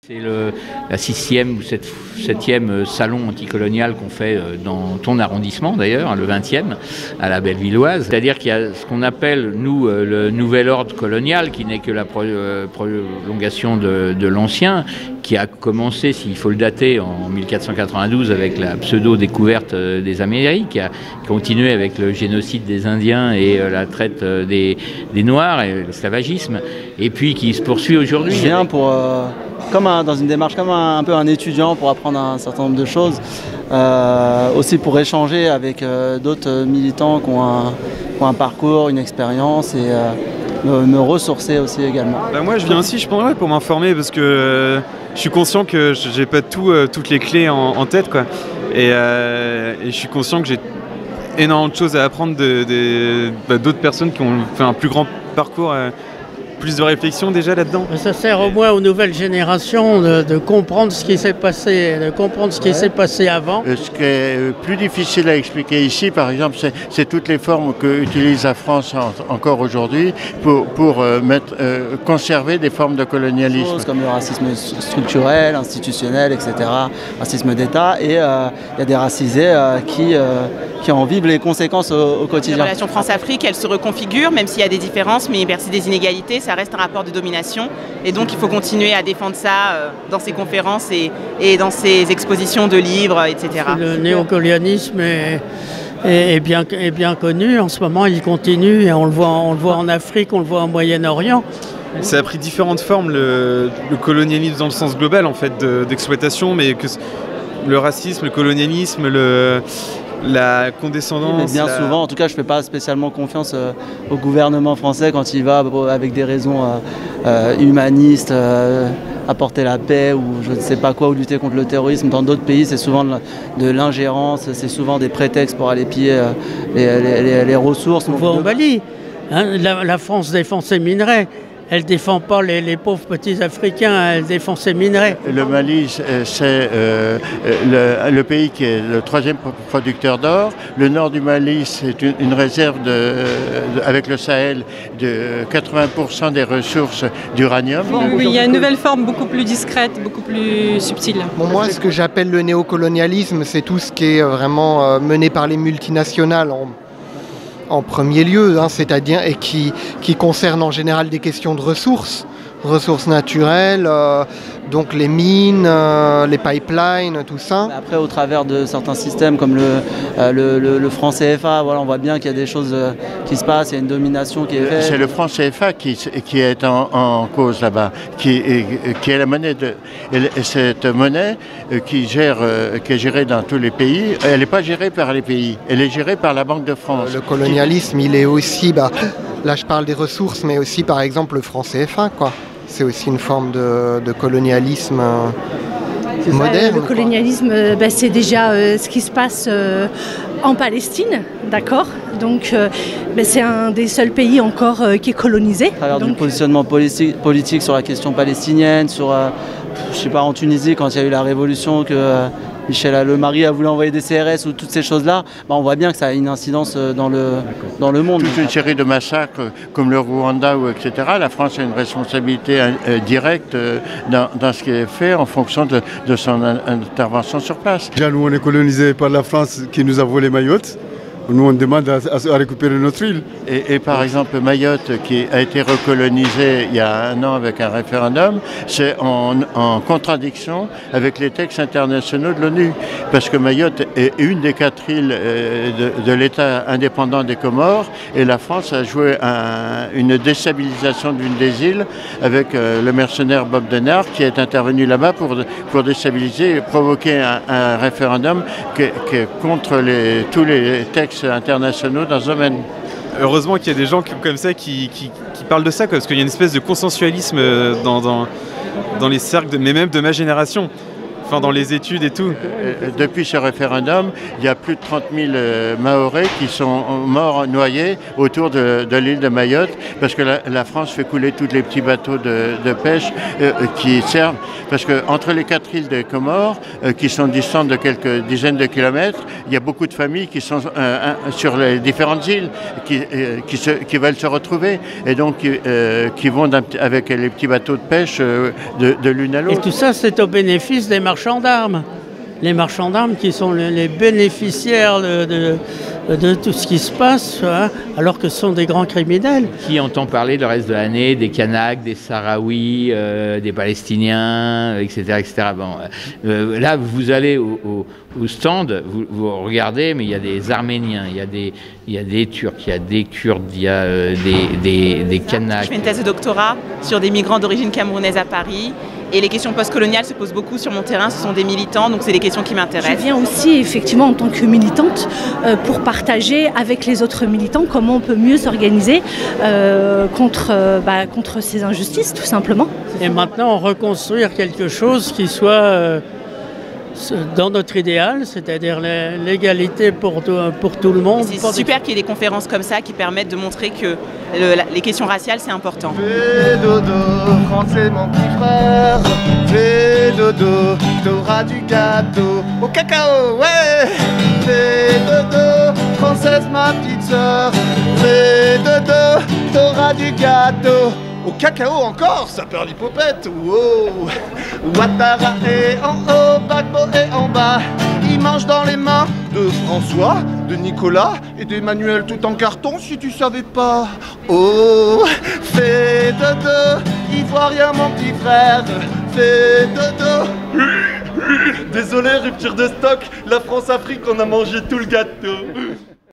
C'est la 6e ou 7e salon anticolonial qu'on fait dans ton arrondissement d'ailleurs, le 20e, à la Bellevilloise. C'est-à-dire qu'il y a ce qu'on appelle, nous, le nouvel ordre colonial, qui n'est que la prolongation de l'ancien, qui a commencé, s'il faut le dater, en 1492 avec la pseudo-découverte des Amériques, qui a continué avec le génocide des Indiens et la traite des Noirs et l'esclavagisme, et puis qui se poursuit aujourd'hui. Je viens pour... dans une démarche comme un peu un étudiant pour apprendre un certain nombre de choses, aussi pour échanger avec d'autres militants qui ont un parcours, une expérience et me ressourcer aussi également. Moi je viens aussi, je pense, pour m'informer parce que je suis conscient que j'ai pas toutes les clés en tête, quoi. Et je suis conscient que j'ai énormément de choses à apprendre d'autres personnes qui ont fait un plus grand parcours. Plus de réflexion déjà là-dedans. Ça sert au moins aux nouvelles générations de comprendre ce qui s'est passé, avant. Ce qui est plus difficile à expliquer ici, par exemple, c'est toutes les formes qu'utilise la France encore aujourd'hui pour conserver des formes de colonialisme. Comme le racisme structurel, institutionnel, etc., racisme d'État, et il y a des racisés qui en vivent les conséquences au quotidien. La relation France-Afrique, elle se reconfigure, même s'il y a des différences, mais merci des inégalités, ça reste un rapport de domination. Et donc il faut continuer à défendre ça dans ses conférences et dans ses expositions de livres, etc. Le néocolonialisme est bien connu. En ce moment, il continue et on le voit en Afrique, on le voit au Moyen-Orient. Ça a pris différentes formes, le colonialisme dans le sens global en fait d'exploitation, mais que le racisme, le colonialisme, la condescendance. Mais bien souvent, en tout cas, je ne fais pas spécialement confiance au gouvernement français quand il va avec des raisons humanistes, apporter la paix ou je ne sais pas quoi, ou lutter contre le terrorisme. Dans d'autres pays, c'est souvent de l'ingérence, c'est souvent des prétextes pour aller piller les ressources. On voit au Mali, la France défend ses minerais. Elle ne défend pas les pauvres petits Africains, elle défend ses minerais. Le Mali, c'est le pays qui est le 3e producteur d'or. Le nord du Mali, c'est une réserve avec le Sahel de 80% des ressources d'uranium. Oui, il y a une nouvelle forme beaucoup plus discrète, beaucoup plus subtile. Bon, moi, ce que j'appelle le néocolonialisme, c'est tout ce qui est vraiment mené par les multinationales en premier lieu, c'est-à-dire et qui concerne en général des questions de ressources naturelles, donc les mines, les pipelines, tout ça. Après, au travers de certains systèmes comme le franc CFA, voilà, on voit bien qu'il y a des choses qui se passent, il y a une domination qui est faite. C'est le franc CFA qui est en cause là-bas, qui est la monnaie et cette monnaie qui est gérée dans tous les pays, elle n'est pas gérée par les pays, elle est gérée par la Banque de France. Le colonialisme, il est aussi, là je parle des ressources, mais aussi par exemple le franc CFA, quoi. C'est aussi une forme de colonialisme moderne. Le colonialisme, c'est déjà ce qui se passe en Palestine, d'accord. Donc c'est un des seuls pays encore qui est colonisé. À travers du positionnement politique sur la question palestinienne, sur, je sais pas, en Tunisie, quand il y a eu la révolution, que Michel Alliot-Marie a voulu envoyer des CRS ou toutes ces choses-là, on voit bien que ça a une incidence dans le monde. Toute une série de massacres comme le Rwanda, etc. La France a une responsabilité directe dans ce qui est fait en fonction de son intervention sur place. Déjà, nous, on est colonisés par la France qui nous a volé Mayotte. Nous, on demande à récupérer notre île. Et par exemple, Mayotte, qui a été recolonisée il y a 1 an avec un référendum, c'est en contradiction avec les textes internationaux de l'ONU. Parce que Mayotte est une des 4 îles de l'État indépendant des Comores, et la France a joué une déstabilisation d'une des îles avec le mercenaire Bob Denard, qui est intervenu là-bas pour déstabiliser et provoquer un référendum qui est contre tous les textes internationaux dans ce domaine. Heureusement qu'il y a des gens comme ça qui parlent de ça, parce qu'il y a une espèce de consensualisme dans les cercles, mais même de ma génération. enfin dans les études et tout. Depuis ce référendum, il y a plus de 30 000 Mahorais qui sont morts noyés autour de l'île de Mayotte parce que la France fait couler tous les petits bateaux de pêche qui servent. Parce que entre les 4 îles des Comores, qui sont distantes de quelques dizaines de kilomètres, il y a beaucoup de familles qui sont sur les différentes îles qui veulent se retrouver et donc qui vont avec les petits bateaux de pêche de l'une à l'autre. Et tout ça, c'est au bénéfice des marchands d'armes. Les marchands d'armes qui sont les bénéficiaires de tout ce qui se passe, hein, alors que ce sont des grands criminels. Qui entend parler le reste de l'année des Kanaks, des Sahraouis, des Palestiniens, etc. etc. Bon, là, vous allez au stand, vous regardez, mais il y a des Arméniens, il y a des Turcs, il y a des Kurdes, il y a des Kanaks. Je fais une thèse de doctorat sur des migrants d'origine camerounaise à Paris. Et les questions postcoloniales se posent beaucoup sur mon terrain, ce sont des militants, donc c'est des questions qui m'intéressent. Je viens aussi effectivement en tant que militante pour partager avec les autres militants comment on peut mieux s'organiser contre ces injustices tout simplement. Et maintenant reconstruire quelque chose qui soit dans notre idéal, c'est-à-dire l'égalité pour tout le monde. C'est super qu'il y ait des conférences comme ça qui permettent de montrer que les questions raciales, c'est important. Fais dodo, français mon petit frère. Fais dodo, t'auras du gâteau au cacao, ouais. Fais dodo, française ma petite sœur. Fais dodo, t'auras du gâteau au cacao encore, ça perd l'hypopète. Wow. Ouattara est en haut, Gbagbo est en bas. Ils mangent dans les mains de François, de Nicolas et d'Emmanuel, tout en carton si tu savais pas. Oh, fais dodo, ivoirien mon petit frère. Fais dodo. Désolé, rupture de stock, la France-Afrique, on a mangé tout le gâteau.